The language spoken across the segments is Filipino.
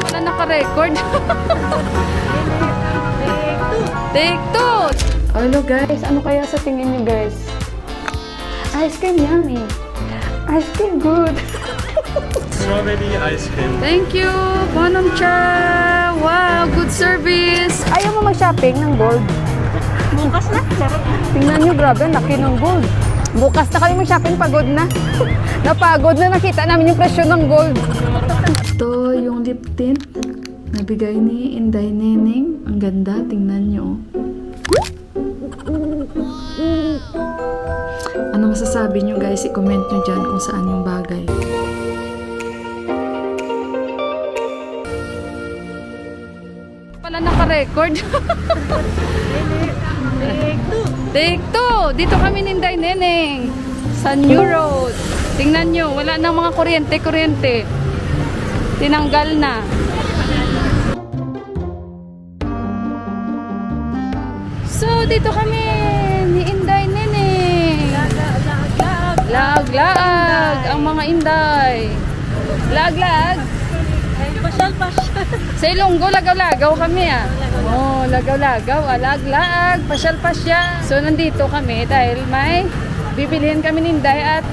Wala naka-record. Take two. Hello guys, ano kaya sa tingin niyo guys? Ice cream yummy. Ice cream good. Strawberry ice cream. Thank you, Bonum Cha. Wow, good service. Ayaw mo mag-shopping ng gold? Bukas na. Tingnan nyo, grabe, laki ng gold. Bukas na kami mag-shopping, pagod na. Napagod na, nakita namin yung presyo ng gold. Ito yung lip tint. Nabigay ni Inday Neneng. Ang ganda, tingnan nyo. Ano masasabi nyo guys? I-comment nyo dyan kung saan yung bagay. Pala naka-record. Take two. Dito kami ni Inday Neneng. Sa New Road. Tingnan nyo, wala nang mga kuryente. Tinanggal na. So, dito kami ni Inday Neneng. Lag-lag. Ang mga Inday. Lag-lag. Pasyal. Sa Ilonggo, lagaw-lagaw kami ah. Oh, lagaw-lagaw, lag-lag, pasyal-pasyal. So, nandito kami dahil may bibilihin kami ni Inday at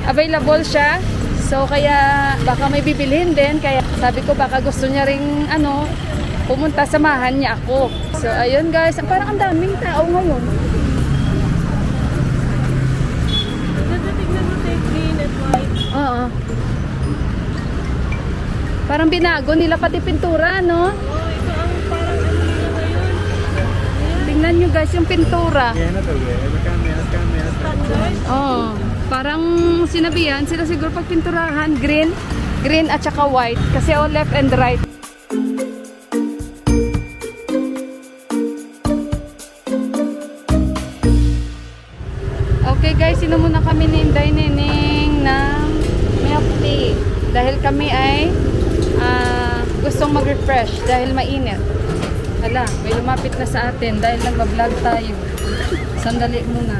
available siya. So, kaya baka may bibilihin din. Kaya sabi ko baka gusto niya ring pumunta, samahan niya ako. So, ayun guys, parang ang daming tao ngayon. Tignan mo tayo green at white. Oo. Parang binago nila pati pintura, no? Oh, ito ang parang ano ngayon. Tingnan nyo guys yung pintura. Standard. Oh, parang sinabihan sila siguro pag pinturahan, green at saka white. Kasi all left and right. Okay guys, sino muna kami ni Inday Neneng ng milk tea. Dahil kami ay gustong mag-refresh dahil mainit. Hala, may lumapit na sa atin dahil nagbablog tayo. Sandali muna.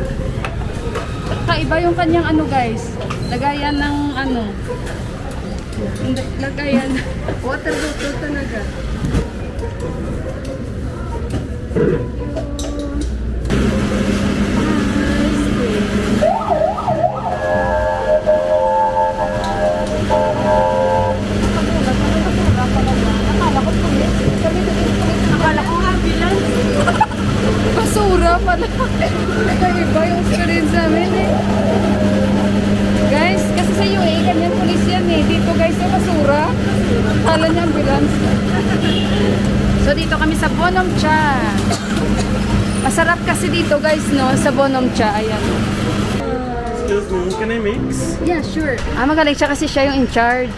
Kaiba yung kanyang guys. Lagayan ng lagayan. Water bottle talaga. Akala ko ambulance. Basura pala. Kaiba yung experience namin eh. Guys, kasi sa UA, ganyan pulis yan eh. Dito guys, yung basura. Kala niya ambulance. So dito kami sa Bonum Cha. Masarap kasi dito guys, no? Sa Bonum Cha. Ayan. Excuse me, can I mix? Yeah, sure. Magaling siya kasi siya yung in charge.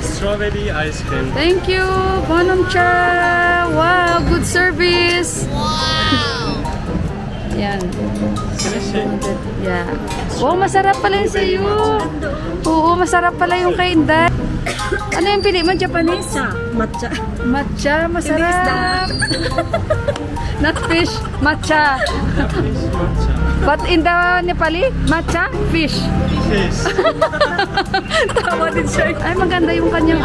Strawberry ice cream. Thank you, Bonum Cha. Wow, good service. Wow. Yan. Can I shake? Yeah. Wow, masarap pala yung sa'yo. Oo, masarap pala yung kay Inday. Ano yung pili mo? Japanese? Matcha. Matcha, masarap. Not fish, matcha. Japanese matcha. But in the Nepali, matcha, fish. Fish. Tawa din siya. Ay, maganda yung kanyang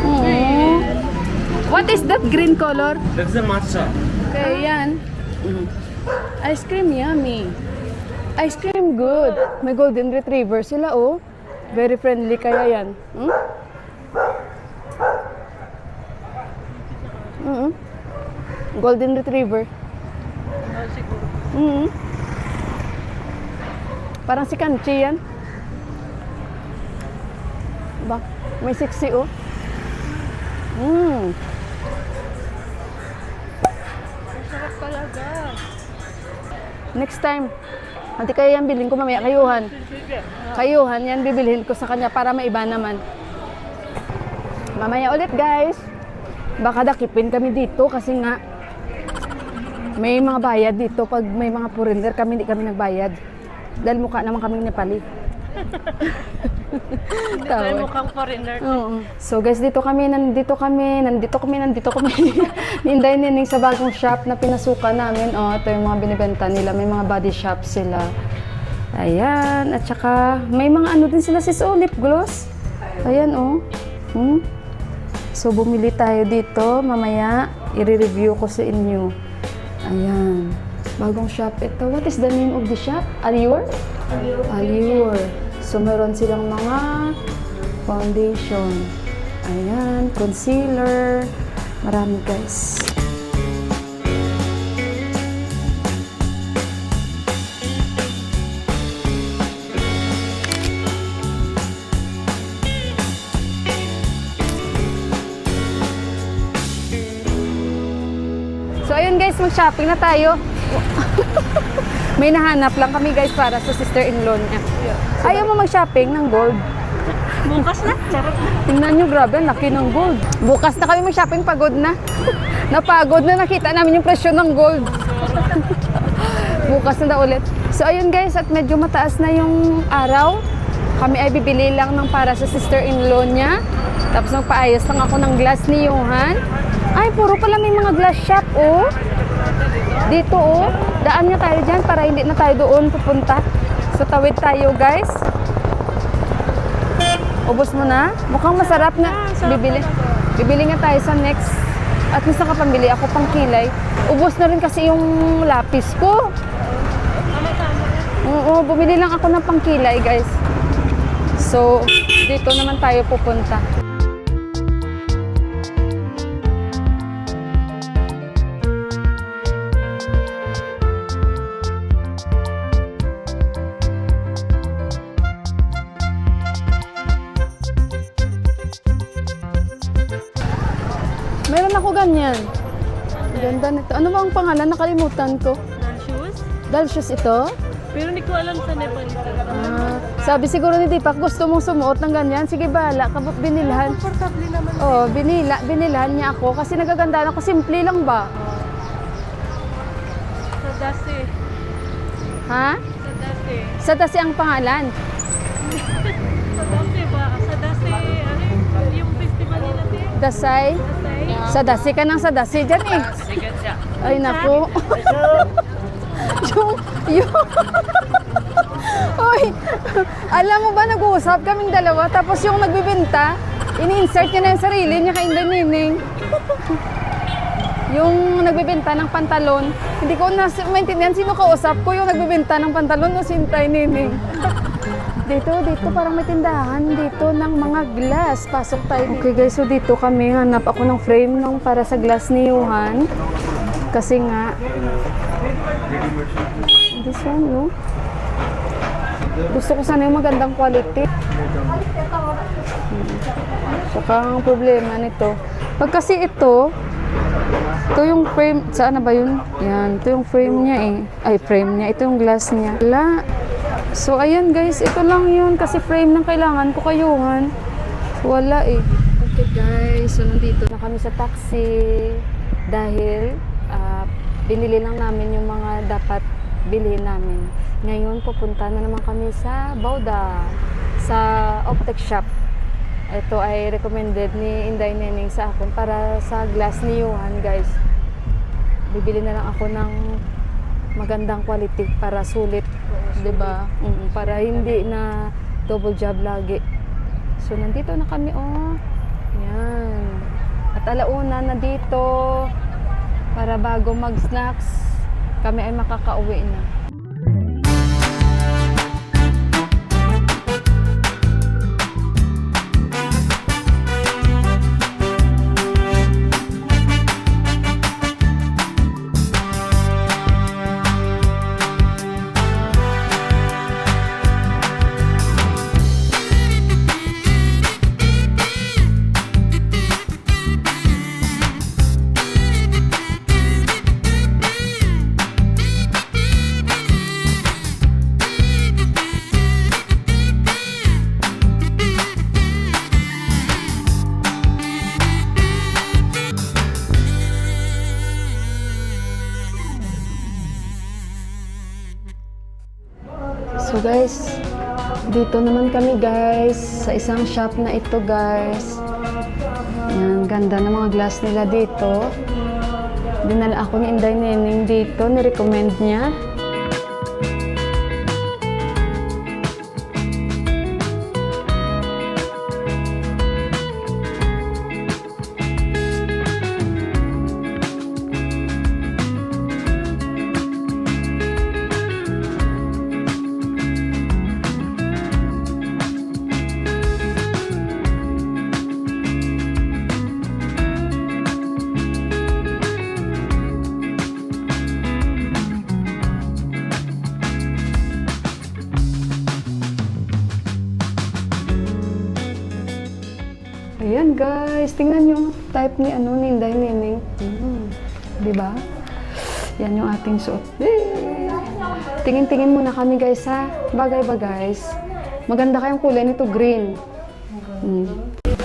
Oo. What is that green color? That's the matcha. Okay, yan. Ice cream yummy. Ice cream good. May golden retriever sila, oh. Very friendly kaya yan. Golden retriever. Parang si Kanchi yan. Ba? May sexy, oh. Sarap talaga. Next time, hindi kaya yan bilhin ko mamaya. Kayuhan yan bibilhin ko sa kanya para maiba naman. Mamaya ulit guys. Baka dakipin kami dito kasi nga may mga bayad dito. Pag may mga foreigner kami, hindi kami nagbayad. Dahil mukha naman kaming Nepali. Tayo mukhang foreigner. Oo. So guys, nandito kami. Ninday Neneng sa bagong shop na pinasukan namin. Oh, ito yung mga binibenta nila. May mga body shop sila. Ayan. At saka may mga ano din sila sis, oh, lip gloss. Ayan, oh. So, bumili tayo dito. Mamaya, i-review ko sa inyo. Ayan. Bagong shop ito. What is the name of the shop? Allure? Allure. So, meron silang mga foundation. Ayan. Concealer. Marami, guys. So, ayun guys, mag-shopping na tayo. May nahanap lang kami guys para sa sister-in-law niya. Ayaw mo mag-shopping ng gold? Bukas na. Charot. Tingnan nyo, grabe, ang laki ng gold. Bukas na kami mag-shopping, pagod na. Napagod na, nakita namin yung presyo ng gold. Bukas na daw ulit. So, ayun guys, at medyo mataas na yung araw. Kami ay bibili lang ng para sa sister-in-law niya. Tapos magpaayos lang ako ng glass ni Johan. Ay, puro pala may mga glass shop, oh. Dito, oh. Daan nga tayo dyan para hindi na tayo doon pupunta. So, tawid tayo, guys. Ubos mo na? Mukhang masarap nga. Bibili. Bibili nga tayo sa next. At least nakapambili ako pang kilay. Ubos na rin kasi yung lapis ko. Oo, bumili lang ako ng pangkilay, guys. So, dito naman tayo pupunta. Meron ako ganyan. Ganda nito. Ano ba ang pangalan? Nakalimutan ko. Shoes? Dalshoes ito? Pero hindi ko alam sa Nepal ito. Sabi siguro ni Deepak, gusto mong sumuot ng ganyan? Sige, bahala. Binilhan. Comfortable naman. Oh, binilhan niya ako kasi nagagandaan ako. Simple lang ba? Sa Dasi. Ha? Sa Dasi. Sa Dasi ang pangalan. Sa Dasi ba? Sa Dasi, ano yung festival nila din? Dasay. Dasi. Sa Dasi ka nang sa Dasi dyan eh. Ay, naku. yung Oy, alam mo ba, nag-uusap kaming dalawa, tapos yung nagbibenta, ini-insert niya na yung sarili niya kay Inday Nining. Yung nagbibenta ng pantalon, hindi ko maintindihan sino kausap ko, yung nagbibenta ng pantalon o si Inday Nining. Dito, parang may tindahan dito ng mga glass. Pasok tayo. Okay guys, so dito kami, hanap ako ng frame ng para sa glass ni Johan. Kasi nga, this one, no? Gusto ko sana yung magandang quality. Saka ang problema nito, pag kasi ito yung frame, saan na ba yun? Yan, ito yung frame niya eh. Ay, frame niya. Ito yung glass niya. Wala. So, ayan guys, ito lang yun. Kasi frame ng kailangan ko kayuhan. Wala eh. Okay guys, so nandito na kami sa taxi. Dahil, binili lang namin yung mga dapat bilhin namin. Ngayon, pupunta na naman kami sa Bauda, sa optic shop. Ito ay recommended ni Inday Nining sa akin para sa glass ni Johan, guys. Bibili na lang ako ng magandang quality para sulit, 'di ba? Para hindi na double job lagi. So, nandito na kami, oh. Yan. At alauna na dito para bago mag-snacks, kami ay makakauwi na. So guys, dito naman kami guys, sa isang shop na ito guys. Yan, ganda ng mga glass nila dito. Dinala ako ni Inday Nining dito, ni-recommend niya. Ayan guys, tingnan yung type ni ni Inday Nining. Di ba? Yan yung ating suot. Tingin-tingin muna kami guys ha. Bagay ba guys? Maganda kayong kulay nito, green.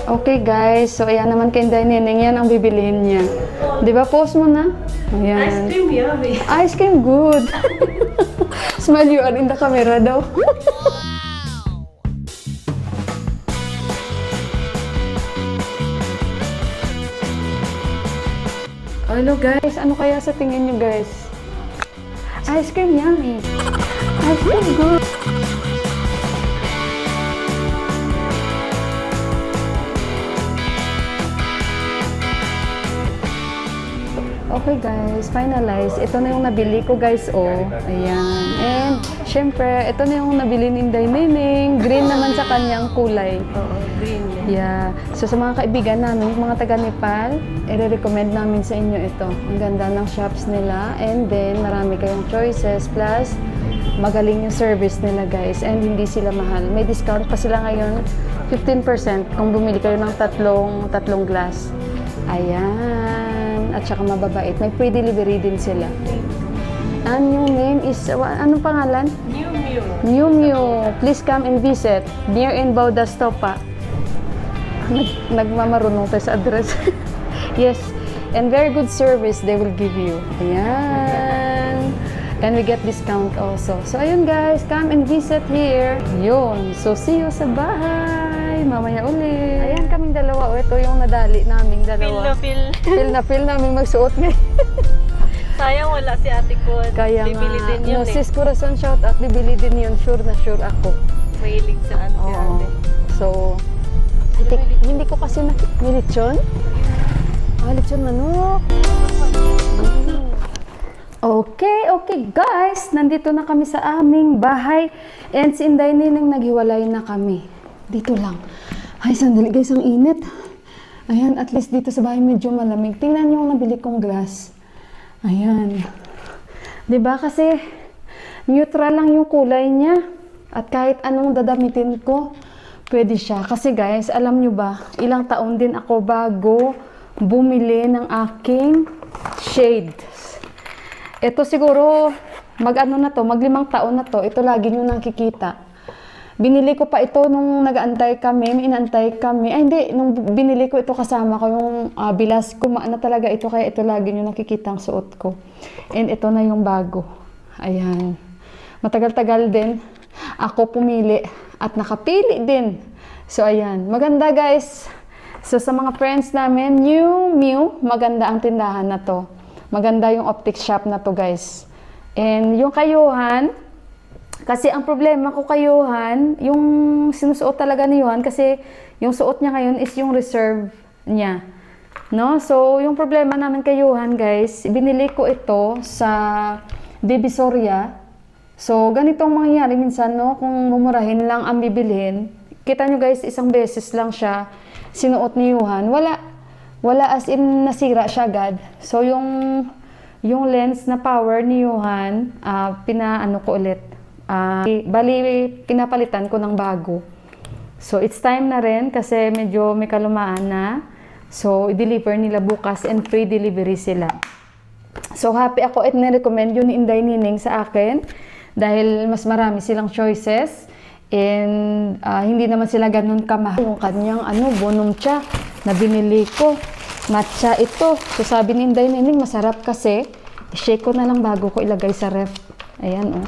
Okay guys, so ayan naman kay Inday Nining, yan ang bibilihin niya. Di ba? Post mo na. Ayan. Ice cream yummy. Ice cream, good. Smile you are in the camera daw. Hello guys, ano kaya sa tingin nyo guys? Ice cream yummy. Ice cream good. Okay guys, finalize. Ito na yung nabili ko guys, oh. Ayan. And, syempre, ito na yung nabili ni Inday Nining. Green naman sa kanyang kulay. Oo, green yan. Yeah. So, sa mga kaibigan namin, mga taga Nepal, i-recommend namin sa inyo ito. Ang ganda ng shops nila. And then, marami kayong choices. Plus, magaling yung service nila guys. And hindi sila mahal. May discount pa sila ngayon. 15% kung bumili kayo ng tatlong glass. Ayan. At saka mababait. May free delivery din sila. And yung name is, anong pangalan? New Mew. New Mew. Please come and visit. Near in Baudastopa. Nagmamarunong tayo sa address. Yes. And very good service they will give you. Ayan. And we get discount also. So, ayun guys. Come and visit here. Yun. So, see you sa bahay. Mamaya ulit. Ayan kaming dalawa. O, ito yung nadali naming Feel dalawa. na feel. Feel namin magsuot ngayon. Sayang wala si Ate Ko. Kaya Bibili nga, din yun no, sis Corazon shout out, bibili din yun. Sure na sure ako. Mahilig sa ano si Oo. Ate. So, hindi ko kasi may lechon. Lechon manok. Okay guys, nandito na kami sa aming bahay. And si Inday Nining naghiwalay na kami. Dito lang. Ay, sandali guys, ang init. Ayan, at least dito sa bahay medyo malamig. Tingnan niyo yung nabili kong glass. Ayan. 'Di ba kasi neutral lang yung kulay niya. At kahit anong dadamitin ko, pwede siya. Kasi guys, alam nyo ba, ilang taon din ako bago bumili ng aking shade. Ito siguro, mag-5 taon na to. Ito lagi nyo nakikita. Binili ko pa ito nung nag-aantay kami, may inaantay kami. Ay hindi, nung binili ko ito kasama ko yung bilas ko, na talaga ito, kaya ito lagi nyo nakikita ang suot ko. And ito na yung bago. Ayan. Matagal-tagal din ako pumili at nakapili din. So ayan, maganda guys. So sa mga friends namin, New Mew, maganda ang tindahan na to. Maganda yung optics shop na to guys. And yung kayuhan, kasi ang problema ko kay Johan, yung sinusuot talaga ni Johan, kasi yung suot niya ngayon is yung reserve niya. No? So, yung problema namin kay Johan, guys, binili ko ito sa Divisoria. So, ganitong mangyayari minsan, no? Kung mumurahin lang ang bibilhin, kita nyo guys, isang beses lang siya sinuot ni Johan. Wala as in nasira siya agad. So, yung lens na power ni Johan, pinaano ko ulit. Bali, pinapalitan ko ng bago. So, it's time na rin kasi medyo may kalumaan na. So, i-deliver nila bukas and free delivery sila. So, happy ako at nirecommend yun ni Inday Nining sa akin dahil mas marami silang choices and hindi naman sila ganun kamahal. Yung kanyang bonom cha na binili ko, matcha ito. So, sabi ni Inday Nining, masarap kasi. I-shake ko na lang bago ko ilagay sa ref. Ayan, oh.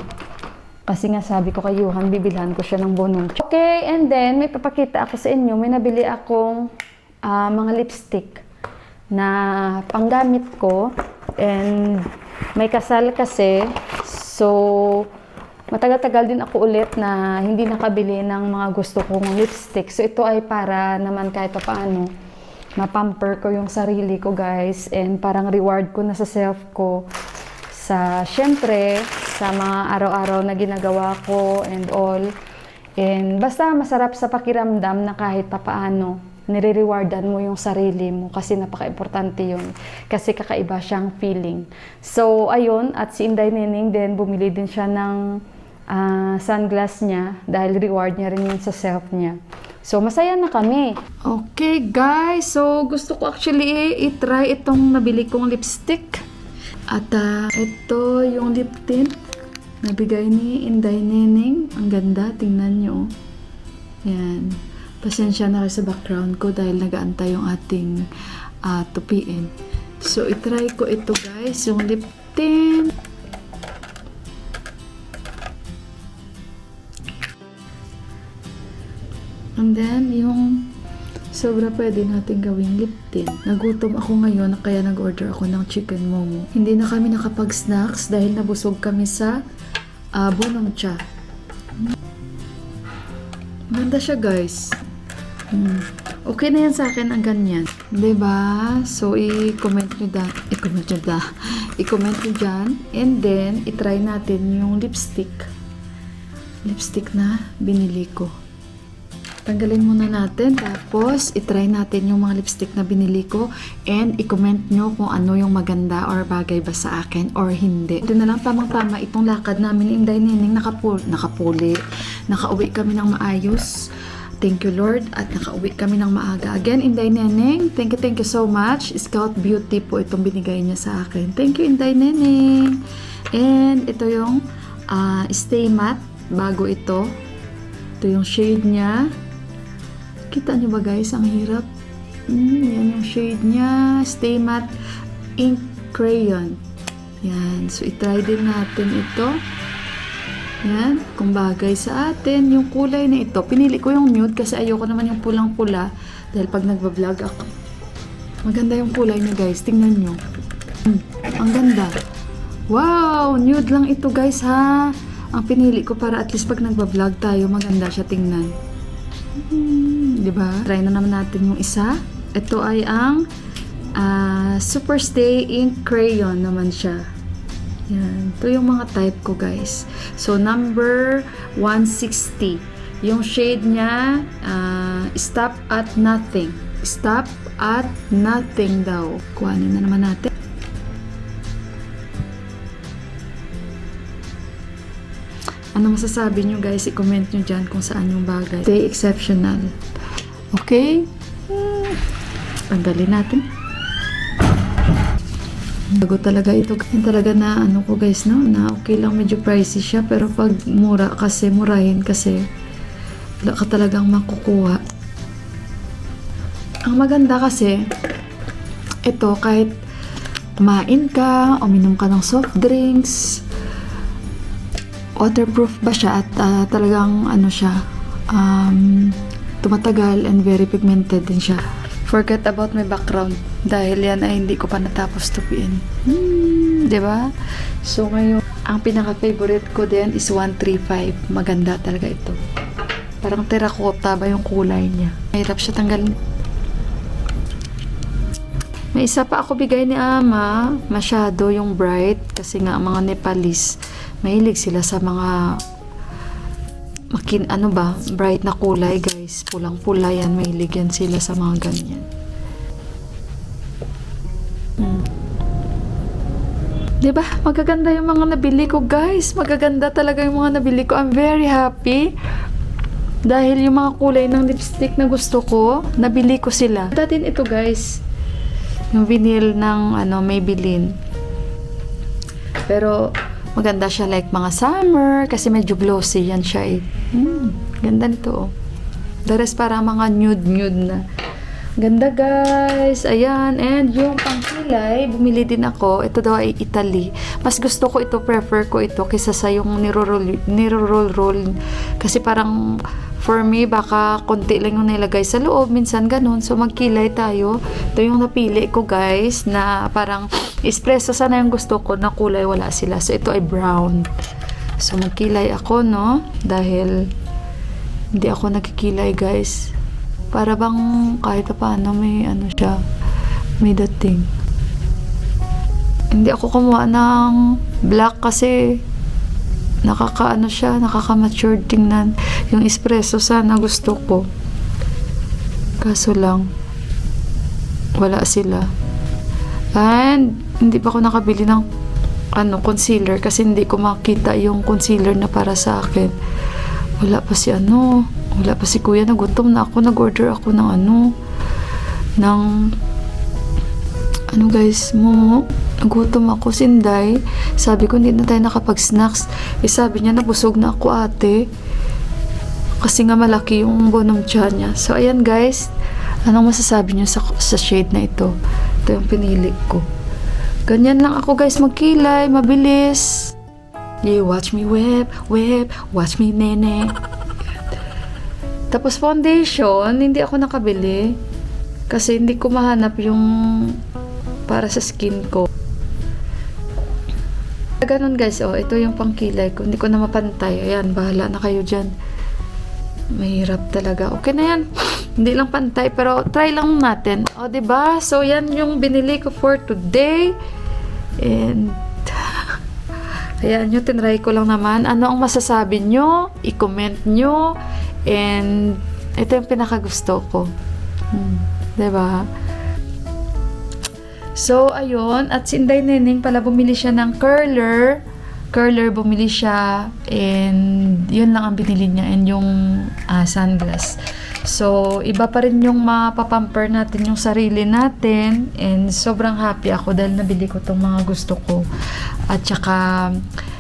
Kasi nga sabi ko kay Johan, bibilhan ko siya ng bonong. Okay, and then may papakita ako sa inyo. May nabili akong mga lipstick na panggamit ko. And may kasal kasi. So, matagal-tagal din ako ulit na hindi nakabili ng mga gusto kong lipstick. So, ito ay para naman kahit paano mapamper ko yung sarili ko guys. And parang reward ko na sa self ko. Syempre, sa mga araw-araw na ginagawa ko and all. And basta masarap sa pakiramdam na kahit papaano, nire-rewardan mo yung sarili mo kasi napaka-importante yun. Kasi kakaiba siyang feeling. So, ayun, at si Inday Nining din, bumili din siya ng sunglass niya dahil reward niya rin yun sa self niya. So, masaya na kami. Okay, guys. So, gusto ko actually i-try itong nabili kong lipstick. At ito yung lip tint. Nabigay ni Inday Neneng. Ang ganda. Tingnan nyo. Yan. Pasensya na kayo sa background ko dahil nag-aantay yung ating tupiin. So, i-try ko ito, guys. Yung lip tint. And then, yung sobra pwede natin gawing lip tint. Nagutom ako ngayon, kaya nag-order ako ng chicken momo. Hindi na kami nakapag-snacks dahil nabusog kami sa bunong cha. Ganda siya, guys. Okay na yan sa akin ang ganyan. Diba? So, i-comment nyo dyan. And then, i-try natin yung lipstick. Lipstick na binili ko. Tanggalin muna natin, tapos i-try natin yung mga lipstick na binili ko and i-comment nyo kung ano yung maganda or bagay ba sa akin or hindi. Ito na lang tamang-tama itong lakad namin ni Inday Neneng, nakapuli. Nakauwi kami ng maayos. Thank you, Lord. At nakauwi kami ng maaga. Again, Inday Neneng, thank you so much. Scout Beauty po itong binigay niya sa akin. Thank you, Inday Neneng. And ito yung Stay Matte. Bago ito. Ito yung shade niya. Kita nyo ba, guys? Ang hirap. Yan yung shade niya. Stay Matte Ink Crayon. Yan. So, itry din natin ito. Yan. Kung bagay sa atin. Yung kulay na ito. Pinili ko yung nude kasi ayoko naman yung pulang-pula. Dahil pag nagbablog ako. Maganda yung kulay niya, guys. Tingnan nyo. Ang ganda. Wow! Nude lang ito, guys, ha? Ang pinili ko para at least pag nagbablog tayo, maganda siya tingnan. Diba? Try na naman natin yung isa. Ito ay ang Superstay Ink Crayon naman siya. Yan. Ito yung mga type ko, guys. So, number 160. Yung shade niya, Stop at Nothing. Stop at Nothing daw. Kuhanin na naman natin. Ano masasabi nyo, guys? I-comment nyo dyan kung saan yung bagay. Stay exceptional. Okay? Tanggalin natin. Bago talaga ito. Yan talaga na ano ko, guys, no? Na okay lang, medyo pricey siya. Pero pag mura kasi, murahin kasi, wala ka talagang makukuha. Ang maganda kasi, ito kahit kumain ka, uminom ka ng soft drinks, waterproof ba siya at talagang ano siya, tumatagal and very pigmented din siya. Forget about my background dahil yan ay hindi ko pa natapos tupiin. Diba? So ngayon, ang pinaka-favorite ko din is 135. Maganda talaga ito. Parang terracotta ba yung kulay niya. Mahirap siya tanggalin. May isa pa ako bigay ni Ama, masyado yung bright kasi nga mga Nepalese mahilig sila sa mga bright na kulay, guys. Pulang-pula yan, mahilig yan sila sa mga ganyan. Diba? Magaganda yung mga nabili ko, guys. Magaganda talaga yung mga nabili ko. I'm very happy. Dahil yung mga kulay ng lipstick na gusto ko, nabili ko sila. Datin ito, guys. Yung vinyl ng Maybelline. Pero maganda siya like mga summer kasi medyo glossy yan siya eh. Ganda nito oh. The rest parang mga nude na. Ganda, guys. Ayan. And yung pangkulay, bumili din ako. Ito daw ay Italy. Mas gusto ko ito, prefer ko ito kaysa sa yung niro-roll. Kasi parang for me, baka konti lang yung nilagay sa loob. Minsan ganun. So, magkilay tayo. Ito yung napili ko, guys, na parang espresso. Sana yung gusto ko na kulay. Wala sila. So, ito ay brown. So, magkilay ako, no? Dahil hindi ako nagkikilay, guys. Para bang kahit paano may siya. May dating. Hindi ako kumuha ng black kasi nakaka-mature tingnan. Yung espresso sana gusto ko. Kaso lang, wala sila. And, hindi pa ako nakabili ng concealer kasi hindi ko makita yung concealer na para sa akin. Wala pa si Wala pa si kuya, nagutom na ako. Nag-order ako ng guys, momo. Nagutom ako, sinday. Sabi ko, hindi na tayo nakapag-snacks. Sabi niya, nabusog na ako, ate. Kasi nga malaki yung bonong tiyan niya. So, ayan guys. Anong masasabi niyo sa shade na ito? Ito yung pinili ko. Ganyan lang ako guys, magkilay, mabilis. Yeah, watch me whip, watch me nene. Tapos foundation, hindi ako nakabili. Kasi hindi ko mahanap yung para sa skin ko. Ganon guys, ito yung pangkilay ko. Hindi ko na mapantay. Ayan, bahala na kayo dyan. Mahirap talaga. Okay na yan. Hindi lang pantay, pero try lang natin. Diba? So, yan yung binili ko for today. And, ayan nyo, tinry ko lang naman. Ano ang masasabi nyo? I-comment nyo. And, ito yung pinakagusto ko. Diba? So, ayun. At si Inday Neneng pala bumili siya ng curler. Curler bumili siya. And, yun lang ang binili niya. And yung sunglass. So, iba pa rin yung mapapamper natin yung sarili natin. And, sobrang happy ako dahil nabili ko tong mga gusto ko. At saka,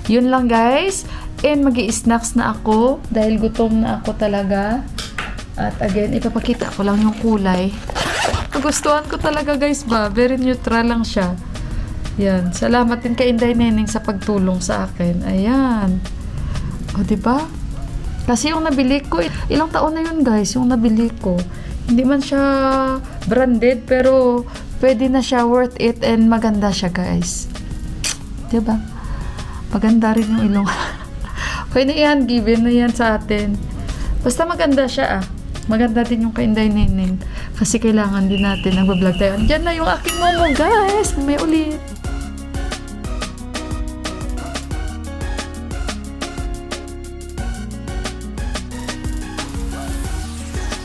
yun lang guys. And, mag-i-snacks na ako. Dahil gutom na ako talaga. At again, ipapakita ko lang yung kulay. Nagustuhan ko talaga guys ba. Very neutral lang siya. Yan. Salamat din kay Inday Neneng sa pagtulong sa akin. Ayan. Diba? Kasi yung nabili ko, ilang taon na yun guys, yung nabili ko. Hindi man siya branded, pero pwede na siya, worth it, and maganda siya guys. Diba? Maganda rin yung ilong. Okay na yan, given na yan sa atin. Basta maganda siya Maganda din yung kay Inday Neneng. Kasi kailangan din natin nagbablog tayo. Diyan na yung aking momo guys. May ulit.